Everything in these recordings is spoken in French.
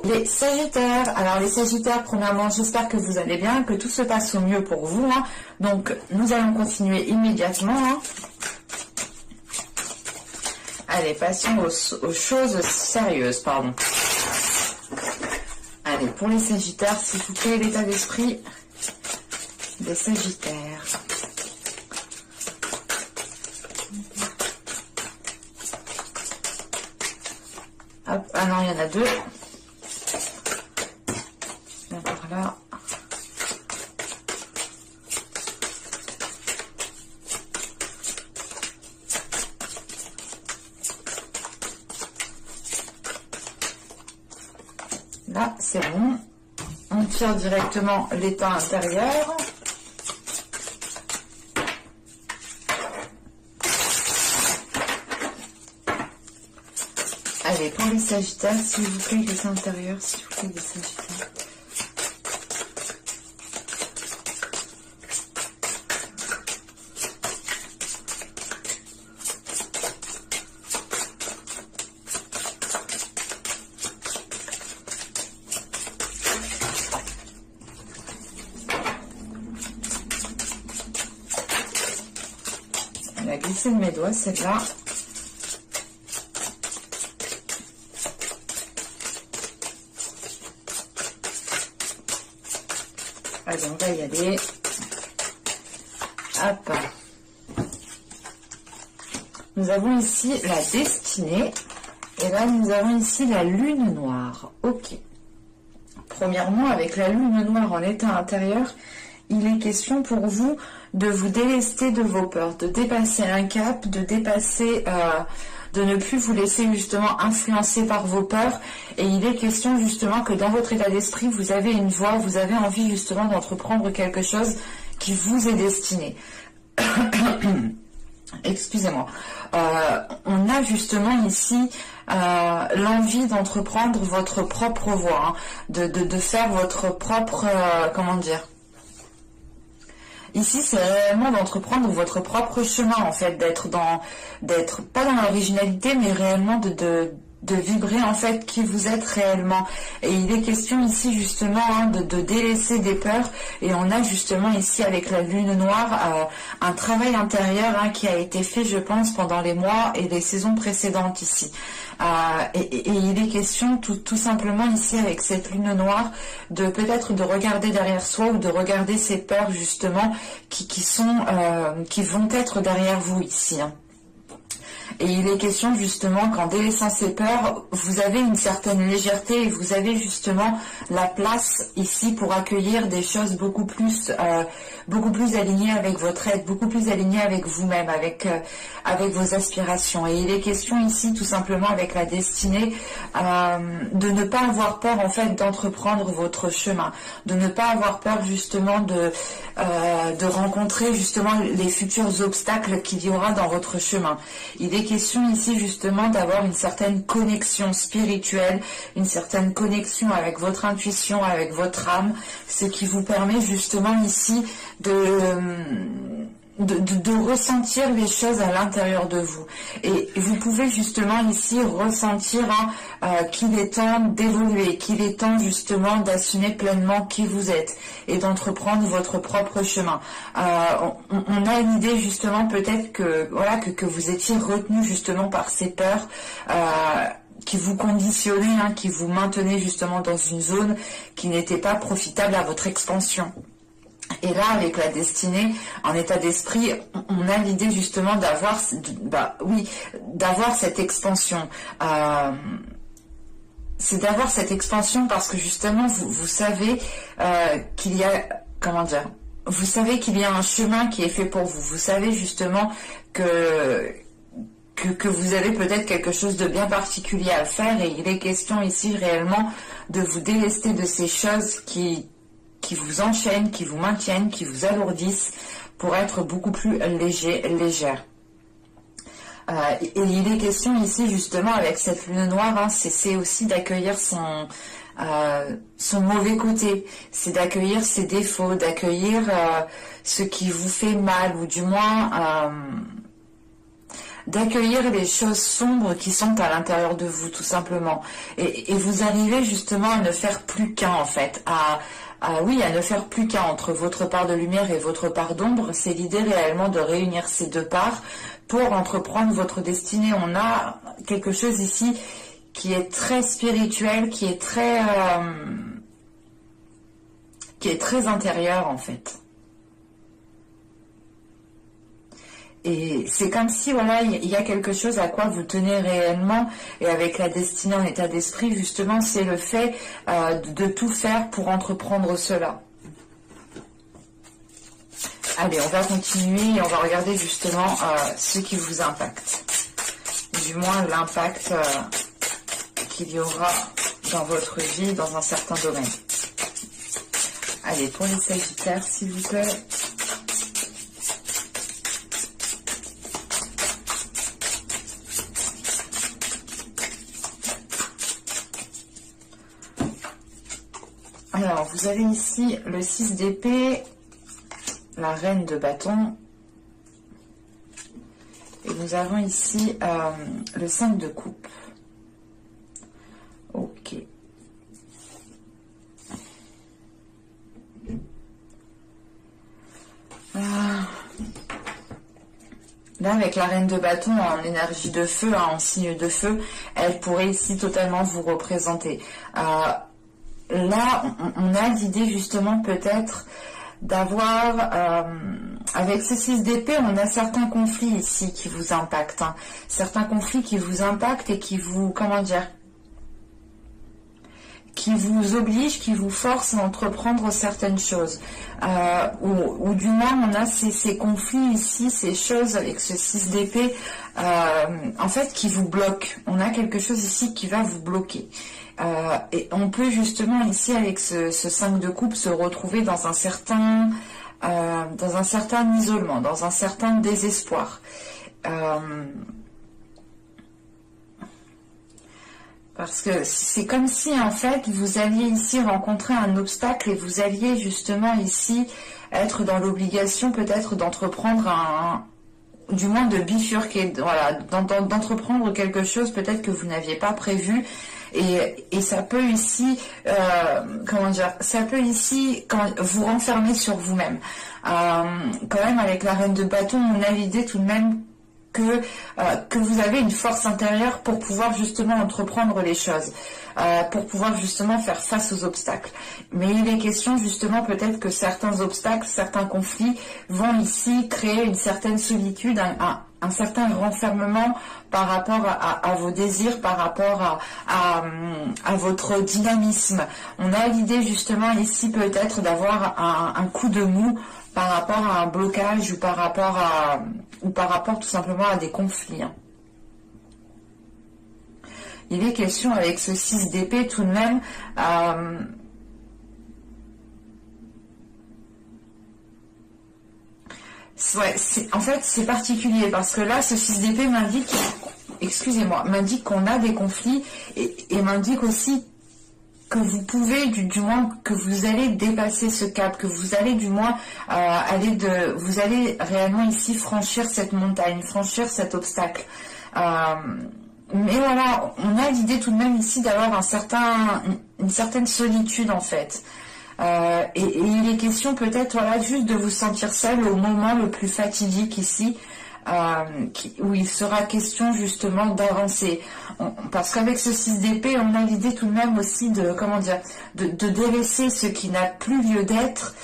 les Sagittaires. Alors les Sagittaires, premièrement, j'espère que vous allez bien, que tout se passe au mieux pour vous. Hein. Donc nous allons continuer immédiatement. Hein. Allez, passons aux choses sérieuses, pardon. Allez, pour les Sagittaires, s'il vous plaît, l'état d'esprit des Sagittaires. Hop, ah non, il y en a deux. Viens par là. Là, c'est bon. On tire directement l'état intérieur. Allez, pour les Sagittaires, s'il vous plaît, l'état intérieur, s'il vous plaît, les Sagittaires. Elle a glissé de mes doigts, celle-là. Allez, on va y aller. Hop. Nous avons ici la destinée. Et là, nous avons ici la lune noire. Ok. Premièrement, avec la lune noire en état intérieur, il est question pour vous de vous délester de vos peurs, de dépasser un cap, de dépasser, de ne plus vous laisser justement influencer par vos peurs. Et il est question justement que dans votre état d'esprit, vous avez une voie, vous avez envie justement d'entreprendre quelque chose qui vous est destiné. Excusez-moi. On a justement ici l'envie d'entreprendre votre propre voie, hein, de faire votre propre, comment dire. Ici, c'est réellement d'entreprendre votre propre chemin, en fait, d'être pas dans l'originalité, mais réellement de vibrer, en fait, qui vous êtes réellement. Et il est question ici, justement, hein, de délaisser des peurs. Et on a justement ici, avec la lune noire, un travail intérieur hein, qui a été fait, je pense, pendant les mois et les saisons précédentes ici. Et il est question tout simplement ici avec cette lune noire de peut-être de regarder derrière soi ou de regarder ces peurs justement qui vont être derrière vous ici. Hein. Et il est question justement qu'en délaissant ces peurs, vous avez une certaine légèreté et vous avez justement la place ici pour accueillir des choses beaucoup plus alignées avec votre être, beaucoup plus alignées avec vous-même, avec vos aspirations. Et il est question ici tout simplement avec la destinée de ne pas avoir peur en fait d'entreprendre votre chemin, de ne pas avoir peur justement de rencontrer justement les futurs obstacles qu'il y aura dans votre chemin. Il est question ici justement d'avoir une certaine connexion spirituelle, une certaine connexion avec votre intuition, avec votre âme, ce qui vous permet justement ici de ressentir les choses à l'intérieur de vous. Et vous pouvez justement ici ressentir qu'il est temps d'évoluer, qu'il est temps justement d'assumer pleinement qui vous êtes et d'entreprendre votre propre chemin. On a une idée justement peut-être que voilà que vous étiez retenu justement par ces peurs qui vous conditionnaient, hein, qui vous maintenaient justement dans une zone qui n'était pas profitable à votre expansion. Et là, avec la destinée, en état d'esprit, on a l'idée justement d'avoir cette expansion. C'est d'avoir cette expansion parce que justement, vous savez qu'il y a, comment dire, vous savez qu'il y a un chemin qui est fait pour vous. Vous savez justement que vous avez peut-être quelque chose de bien particulier à faire et il est question ici réellement de vous délester de ces choses qui vous enchaînent, qui vous maintiennent, qui vous alourdissent pour être beaucoup plus légère. Et il est question ici justement avec cette lune noire, hein, c'est aussi d'accueillir son mauvais côté, c'est d'accueillir ses défauts, d'accueillir ce qui vous fait mal ou du moins d'accueillir les choses sombres qui sont à l'intérieur de vous, tout simplement. Et vous arrivez justement à ne faire plus qu'un, en fait, oui, à ne faire plus qu'un entre votre part de lumière et votre part d'ombre. C'est l'idée réellement de réunir ces deux parts pour entreprendre votre destinée. On a quelque chose ici qui est très spirituel, qui est très intérieur, en fait. Et c'est comme si, voilà, il y a quelque chose à quoi vous tenez réellement, et avec la destinée en état d'esprit, justement, c'est le fait de tout faire pour entreprendre cela. Allez, on va continuer et on va regarder justement ce qui vous impacte. Du moins, l'impact qu'il y aura dans votre vie, dans un certain domaine. Allez, pour les Sagittaires, s'il vous plaît. Alors, vous avez ici le 6 d'épée, la reine de bâton, et nous avons ici le 5 de coupe. Ok. Là, avec la reine de bâton en énergie de feu, en signe de feu, elle pourrait ici totalement vous représenter. Là, on a l'idée justement peut-être d'avoir, avec ce 6 d'épée, on a certains conflits ici qui vous impactent. Hein. Certains conflits qui vous impactent et qui vous, comment dire, qui vous obligent, qui vous forcent à entreprendre certaines choses. Ou du moins, on a ces conflits ici, ces choses avec ce 6 d'épée, en fait, qui vous bloquent. On a quelque chose ici qui va vous bloquer. Et on peut justement ici avec ce 5 de coupe se retrouver dans un certain isolement, dans un certain désespoir. Parce que c'est comme si en fait vous alliez ici rencontrer un obstacle et vous alliez justement ici être dans l'obligation peut-être d'entreprendre du moins de bifurquer, voilà, d'entreprendre quelque chose peut-être que vous n'aviez pas prévu. Et ça peut ici, comment dire, ça peut ici vous renfermer sur vous-même. Quand même, avec la reine de bâton, on a l'idée tout de même que vous avez une force intérieure pour pouvoir justement entreprendre les choses, pour pouvoir justement faire face aux obstacles. Mais il est question justement peut-être que certains obstacles, certains conflits vont ici créer une certaine solitude, un certain renfermement par rapport à vos désirs, par rapport à votre dynamisme. On a l'idée justement ici peut-être d'avoir un coup de mou par rapport à un blocage ou par rapport tout simplement à des conflits. Il est question avec ce 6 d'épée tout de même ouais, en fait c'est particulier parce que là ce 6 d'épée m'indique, excusez-moi, m'indique qu'on a des conflits et m'indique aussi que vous pouvez, du moins, que vous allez dépasser ce cap, que vous allez du moins vous allez réellement ici franchir cette montagne, franchir cet obstacle. Mais voilà, on a l'idée tout de même ici d'avoir une certaine solitude en fait. Et il est question peut-être voilà, juste de vous sentir seul au moment le plus fatidique ici, où il sera question justement d'avancer. Parce qu'avec ce 6 d'épée, on a l'idée tout de même aussi de, comment dire, de délaisser ce qui n'a plus lieu d'être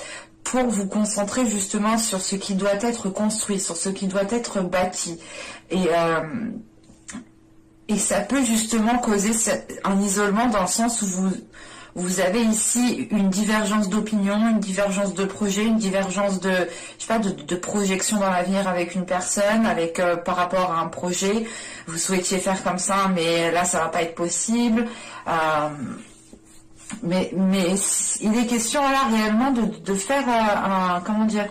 pour vous concentrer justement sur ce qui doit être construit, sur ce qui doit être bâti. Et ça peut justement causer un isolement dans le sens où vous avez ici une divergence d'opinion, une divergence de projet, une divergence de, je sais pas, de projection dans l'avenir avec une personne, par rapport à un projet. Vous souhaitiez faire comme ça, mais là ça va pas être possible. Mais il est question là réellement de faire comment dire,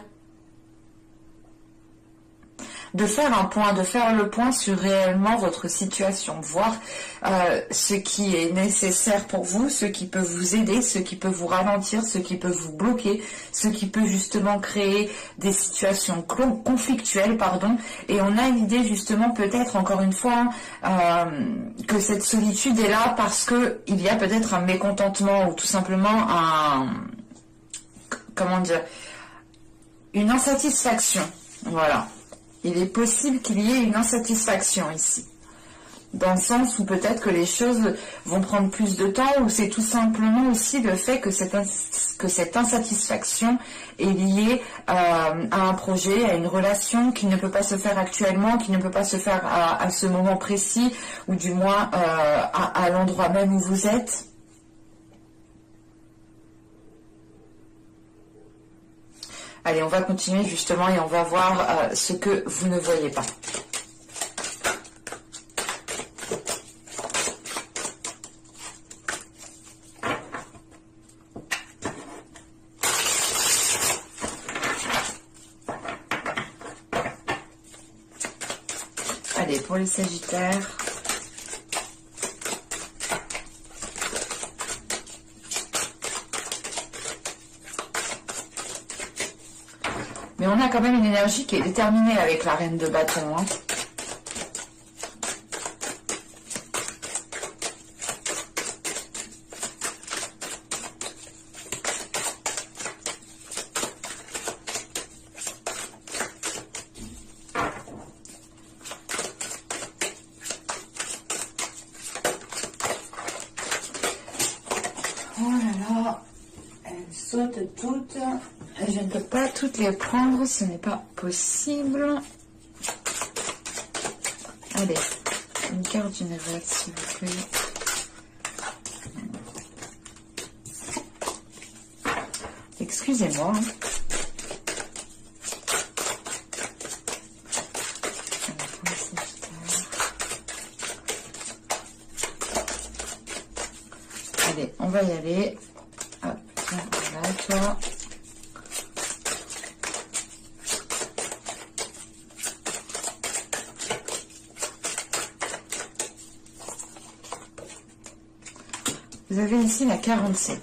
de faire un point, de faire le point sur réellement votre situation, voir ce qui est nécessaire pour vous, ce qui peut vous aider, ce qui peut vous ralentir, ce qui peut vous bloquer, ce qui peut justement créer des situations conflictuelles, pardon. Et on a l'idée justement peut-être encore une fois que cette solitude est là parce que il y a peut-être un mécontentement ou tout simplement comment dire, une insatisfaction. Voilà. Il est possible qu'il y ait une insatisfaction ici. Dans le sens où peut-être que les choses vont prendre plus de temps, ou c'est tout simplement aussi le fait que cette insatisfaction est liée à un projet, à une relation qui ne peut pas se faire actuellement, qui ne peut pas se faire à ce moment précis, ou du moins à l'endroit même où vous êtes. Allez, on va continuer justement et on va voir ce que vous ne voyez pas. Allez, pour les Sagittaires. Mais on a quand même une énergie qui est déterminée avec la reine de bâton. Hein. Oh là là, elles sautent toutes. Je ne peux pas toutes les prendre, ce n'est pas possible. Allez, une carte d'une vague, s'il vous plaît. Excusez-moi. Allez, on va y aller. Hop, voilà, toi. Vous avez ici la 47.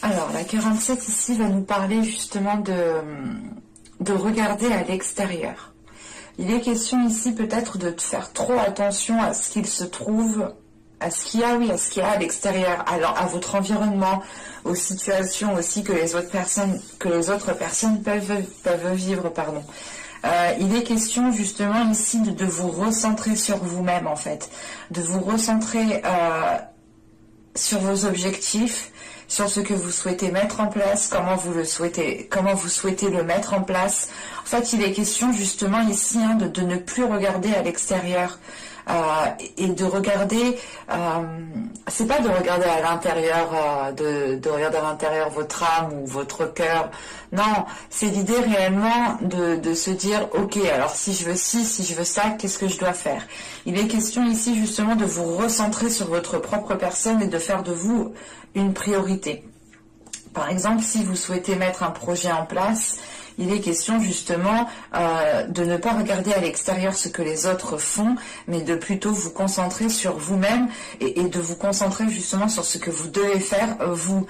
Alors, la 47 ici va nous parler justement de regarder à l'extérieur. Il est question ici peut-être de faire trop attention à ce qu'il se trouve, à ce qu'il y a, oui, à ce qu'il y a à l'extérieur, alors à votre environnement, aux situations aussi que les autres personnes peuvent vivre, pardon. Il est question justement ici de vous recentrer sur vous-même en fait, de vous recentrer sur vos objectifs, sur ce que vous souhaitez mettre en place, comment vous souhaitez le mettre en place. En fait, il est question justement ici de ne plus regarder à l'extérieur et de regarder, c'est pas de regarder à l'intérieur, de regarder à l'intérieur votre âme ou votre cœur. Non, c'est l'idée réellement de se dire, ok, alors si je veux ci, si je veux ça, qu'est-ce que je dois faire? Il est question ici justement de vous recentrer sur votre propre personne et de faire de vous une priorité. Par exemple, si vous souhaitez mettre un projet en place, il est question justement de ne pas regarder à l'extérieur ce que les autres font, mais de plutôt vous concentrer sur vous-même et de vous concentrer justement sur ce que vous devez faire vous.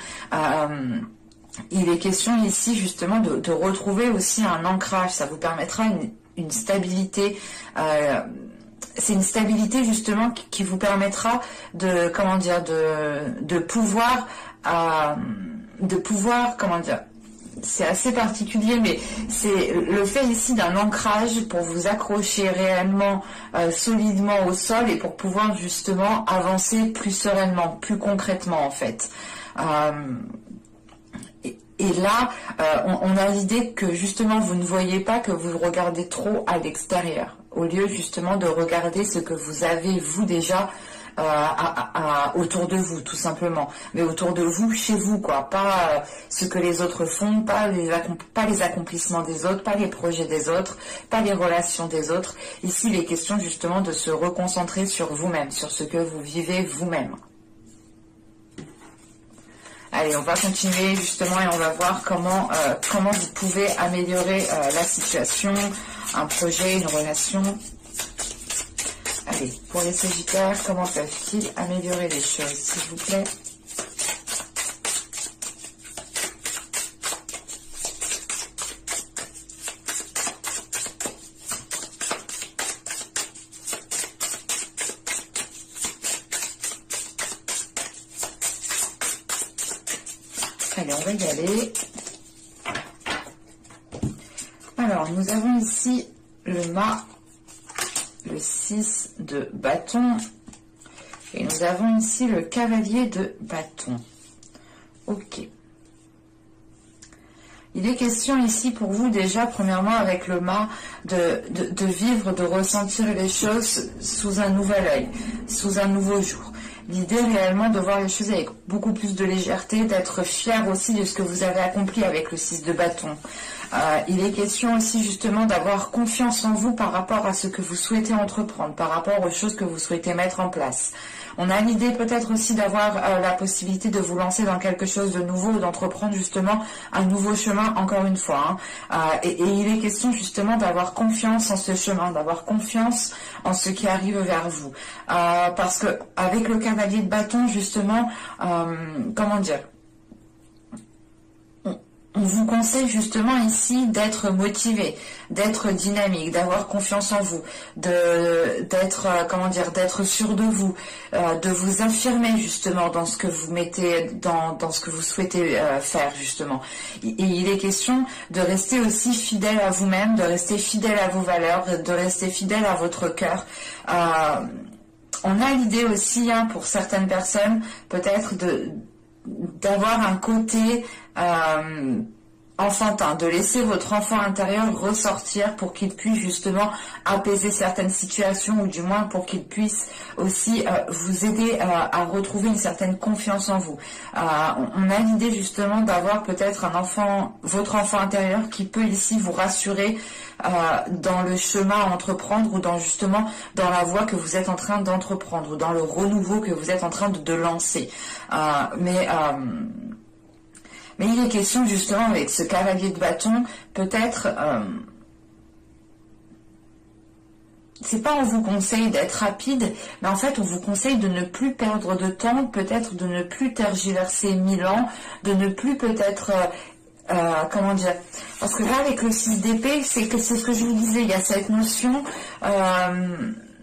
Il est question ici justement de retrouver aussi un ancrage. Ça vous permettra une stabilité. C'est une stabilité justement qui vous permettra de pouvoir comment dire. C'est assez particulier, mais c'est le fait ici d'un ancrage pour vous accrocher réellement solidement au sol et pour pouvoir justement avancer plus sereinement, plus concrètement en fait. Et là, on a l'idée que justement vous ne voyez pas, que vous regardez trop à l'extérieur, au lieu justement de regarder ce que vous avez vous déjà autour de vous, tout simplement, mais autour de vous, chez vous, quoi, pas ce que les autres font, pas les accomplissements des autres, pas les projets des autres, pas les relations des autres. Ici, il est question justement de se reconcentrer sur vous-même, sur ce que vous vivez vous-même. Allez, on va continuer justement et on va voir comment vous pouvez améliorer la situation, un projet, une relation. Allez, pour les Sagittaires, comment peuvent-ils améliorer les choses, s'il vous plaît? Allez, on va y aller. Alors, nous avons ici le mât, le 6 de bâton, et nous avons ici le cavalier de bâton. Ok. Il est question ici pour vous déjà, premièrement avec le mât, de vivre, de ressentir les choses sous un nouvel œil, sous un nouveau jour. L'idée réellement de voir les choses avec beaucoup plus de légèreté, d'être fier aussi de ce que vous avez accompli avec le 6 de bâton. Il est question aussi justement d'avoir confiance en vous par rapport à ce que vous souhaitez entreprendre, par rapport aux choses que vous souhaitez mettre en place. On a l'idée peut-être aussi d'avoir la possibilité de vous lancer dans quelque chose de nouveau, d'entreprendre justement un nouveau chemin encore une fois. Et il est question justement d'avoir confiance en ce chemin, d'avoir confiance en ce qui arrive vers vous. Parce que avec le cavalier de bâton justement, comment dire, on vous conseille justement ici d'être motivé, d'être dynamique, d'avoir confiance en vous, d'être sûr de vous, de vous affirmer justement dans ce que vous mettez, dans ce que vous souhaitez faire justement. Et il est question de rester aussi fidèle à vous-même, de rester fidèle à vos valeurs, de rester fidèle à votre cœur. On a l'idée aussi, pour certaines personnes, peut-être d'avoir un côté enfantin, de laisser votre enfant intérieur ressortir pour qu'il puisse justement apaiser certaines situations, ou du moins pour qu'il puisse aussi vous aider à retrouver une certaine confiance en vous. On a l'idée justement d'avoir peut-être votre enfant intérieur qui peut ici vous rassurer dans le chemin à entreprendre, ou dans la voie que vous êtes en train d'entreprendre, ou dans le renouveau que vous êtes en train de lancer. Mais il est question justement avec ce cavalier de bâton, peut-être, c'est pas on vous conseille d'être rapide, mais en fait on vous conseille de ne plus perdre de temps, peut-être de ne plus tergiverser 1000 ans, de ne plus peut-être... comment dire, parce que là avec le 6 d'épée, c'est ce que je vous disais, il y a cette notion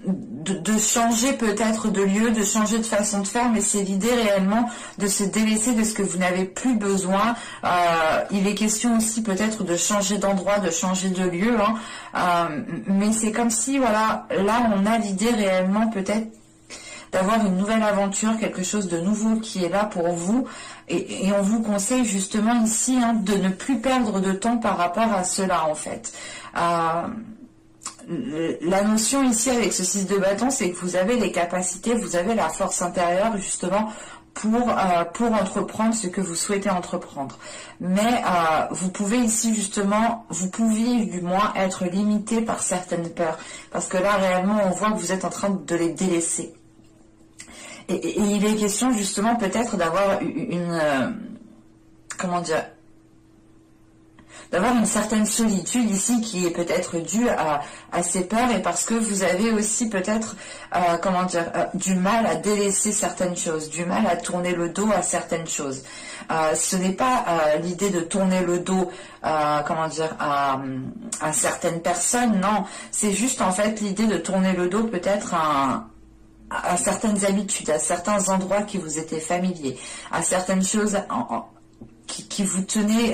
de changer peut-être de lieu, de changer de façon de faire, mais c'est l'idée réellement de se délaisser de ce que vous n'avez plus besoin. Il est question aussi peut-être de changer d'endroit, de changer de lieu, mais c'est comme si, voilà, là on a l'idée réellement peut-être d'avoir une nouvelle aventure, quelque chose de nouveau qui est là pour vous, et on vous conseille justement ici de ne plus perdre de temps par rapport à cela en fait. La notion ici avec ce 6 de bâton, c'est que vous avez les capacités, vous avez la force intérieure justement pour entreprendre ce que vous souhaitez entreprendre. Mais vous pouvez ici justement, vous pouviez du moins être limité par certaines peurs, parce que là réellement on voit que vous êtes en train de les délaisser. Et il est question justement peut-être d'avoir d'avoir une certaine solitude ici qui est peut-être due à ces peurs, et parce que vous avez aussi peut-être du mal à délaisser certaines choses, du mal à tourner le dos à certaines choses. Ce n'est pas l'idée de tourner le dos à certaines personnes, non, c'est juste en fait l'idée de tourner le dos peut-être à certaines habitudes, à certains endroits qui vous étaient familiers, à certaines choses qui vous tenaient,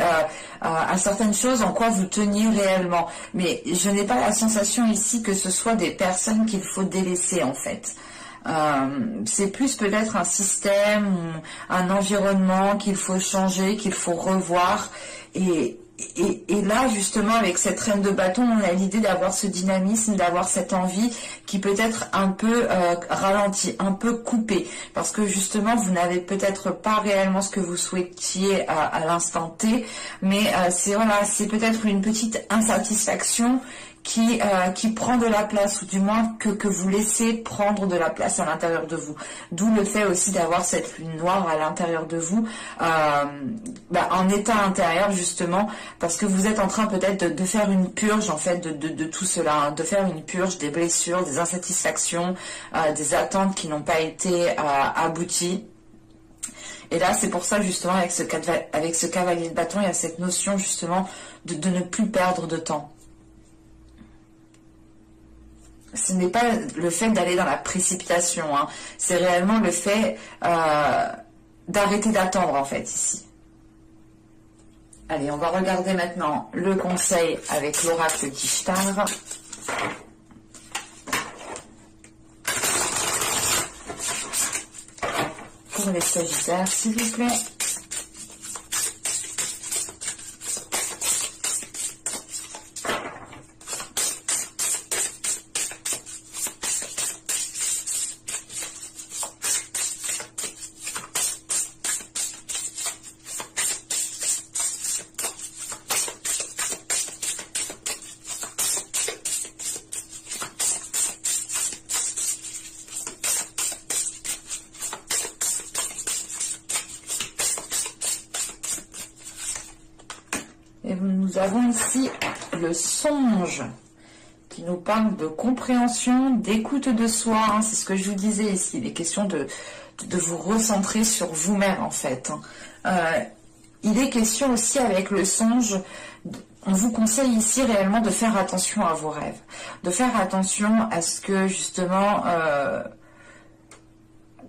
à certaines choses en quoi vous teniez réellement. Mais je n'ai pas la sensation ici que ce soit des personnes qu'il faut délaisser en fait. C'est plus peut-être un système, ou un environnement qu'il faut changer, qu'il faut revoir. Et là, justement, avec cette reine de bâton, on a l'idée d'avoir ce dynamisme, d'avoir cette envie qui peut être un peu ralentie, un peu coupée. Parce que justement, vous n'avez peut-être pas réellement ce que vous souhaitiez à l'instant T, mais c'est peut-être une petite insatisfaction qui prend de la place, ou du moins que vous laissez prendre de la place à l'intérieur de vous. D'où le fait aussi d'avoir cette lune noire à l'intérieur de vous, en état intérieur justement, parce que vous êtes en train peut-être de faire une purge en fait de tout cela, hein, de faire une purge des blessures, des insatisfactions, des attentes qui n'ont pas été abouties. Et là, c'est pour ça justement avec ce cavalier de bâton, il y a cette notion justement de ne plus perdre de temps. Ce n'est pas le fait d'aller dans la précipitation, hein. C'est réellement le fait d'arrêter d'attendre en fait ici. Allez, on va regarder maintenant le conseil avec l'oracle d'Ishtar. Pour les Sagittaires, s'il vous plaît. Et nous avons ici le songe qui nous parle de compréhension, d'écoute de soi. Hein, c'est ce que je vous disais ici. Il est question de vous recentrer sur vous-même en fait. Il est question aussi avec le songe, on vous conseille ici réellement de faire attention à vos rêves. De faire attention à ce que justement,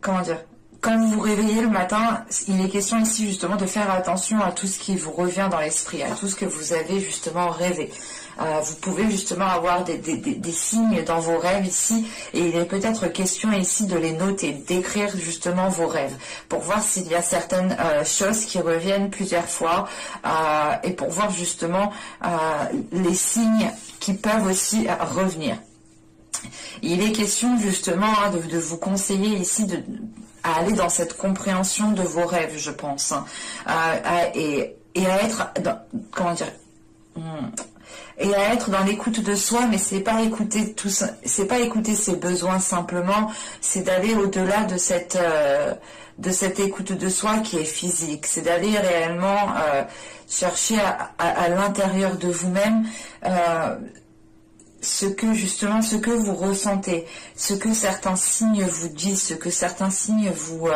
comment dire, quand vous vous réveillez le matin, il est question ici justement de faire attention à tout ce qui vous revient dans l'esprit, à tout ce que vous avez justement rêvé. Vous pouvez justement avoir des signes dans vos rêves ici, et il est peut-être question ici de les noter, d'écrire justement vos rêves, pour voir s'il y a certaines choses qui reviennent plusieurs fois, et pour voir justement les signes qui peuvent aussi revenir. Il est question justement de vous conseiller ici à aller dans cette compréhension de vos rêves, je pense, hein, et à être dans, comment dire, et à être dans l'écoute de soi, mais c'est pas écouter tout ça, c'est pas écouter ses besoins simplement, c'est d'aller au-delà de cette écoute de soi qui est physique, c'est d'aller réellement chercher à l'intérieur de vous-même ce que vous ressentez, ce que certains signes vous disent, ce que certains signes vous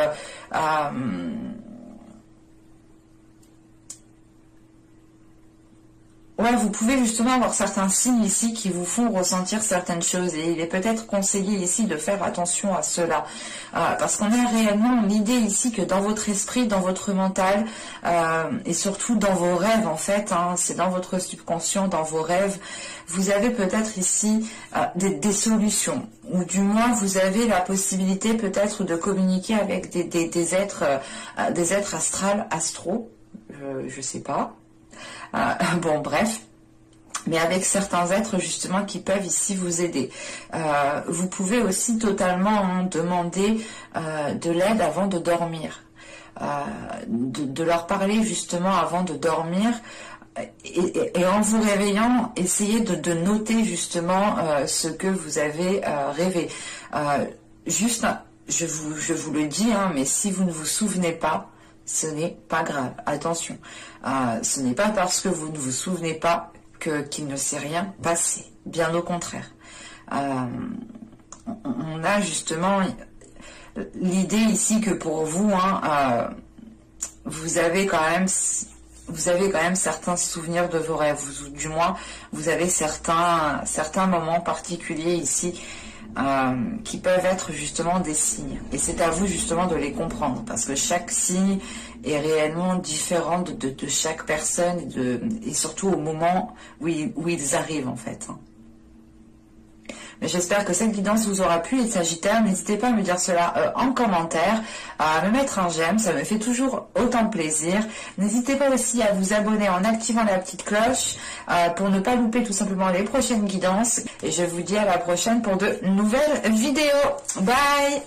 ouais, vous pouvez justement avoir certains signes ici qui vous font ressentir certaines choses, et il est peut-être conseillé ici de faire attention à cela, parce qu'on a réellement l'idée ici que dans votre esprit, dans votre mental, et surtout dans vos rêves en fait, hein, c'est dans votre subconscient, dans vos rêves, vous avez peut-être ici des solutions, ou du moins vous avez la possibilité peut-être de communiquer avec des êtres astro, je sais pas. Bon, bref, mais avec certains êtres justement qui peuvent ici vous aider. Vous pouvez aussi totalement demander de l'aide avant de dormir, de leur parler justement avant de dormir, et en vous réveillant, essayez de noter justement ce que vous avez rêvé. Juste, je vous le dis, hein, mais si vous ne vous souvenez pas, ce n'est pas grave, attention. Ce n'est pas parce que vous ne vous souvenez pas qu'il ne s'est rien passé. Bien au contraire. On a justement l'idée ici que pour vous, hein, vous avez quand même certains souvenirs de vos rêves, ou du moins vous avez certains moments particuliers ici qui peuvent être justement des signes, et c'est à vous justement de les comprendre, parce que chaque signe est réellement différent de chaque personne, et surtout au moment où ils arrivent en fait. Mais j'espère que cette guidance vous aura plu, les Sagittaires. N'hésitez pas à me dire cela en commentaire, à me mettre un j'aime, ça me fait toujours autant plaisir. N'hésitez pas aussi à vous abonner en activant la petite cloche pour ne pas louper tout simplement les prochaines guidances. Et je vous dis à la prochaine pour de nouvelles vidéos. Bye!